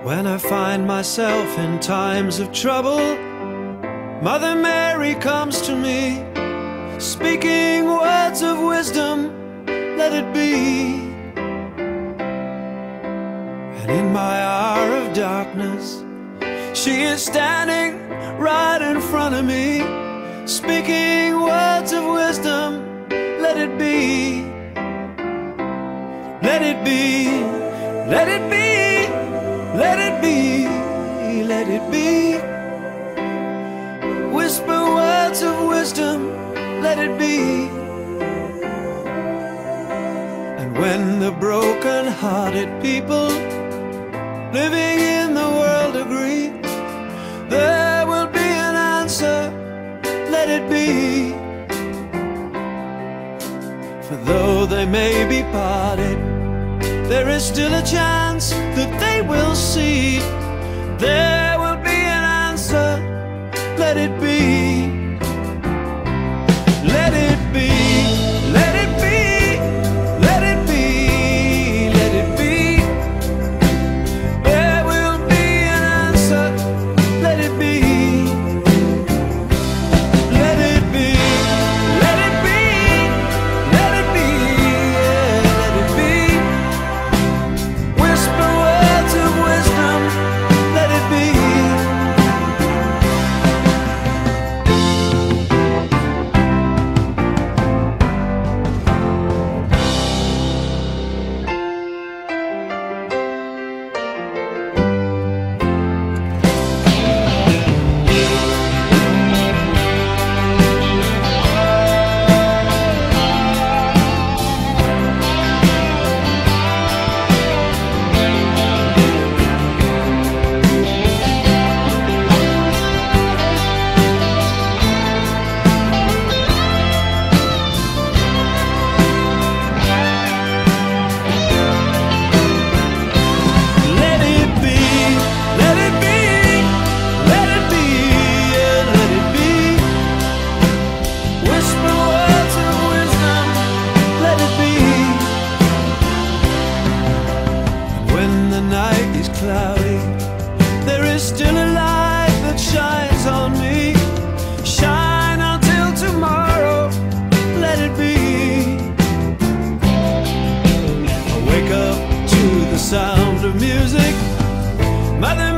When I find myself in times of trouble, Mother Mary comes to me, speaking words of wisdom, let it be. And in my hour of darkness, she is standing right in front of me, speaking words of wisdom, let it be. Let it be, let it be, let it be, let it be. Whisper words of wisdom, let it be. And when the broken-hearted people living in the world agree, there will be an answer, let it be. For though they may be parted, there is still a chance that they will see. There will be an answer, let it be. Let it be, let it be, let it be, let it be. There will be an answer, let it be. Let it be, let it be, let it be, yeah, let it be. Whisper words of wisdom, let it be. Cloudy, there is still a light that shines on me. Shine until tomorrow, let it be. I wake up to the sound of music. Mother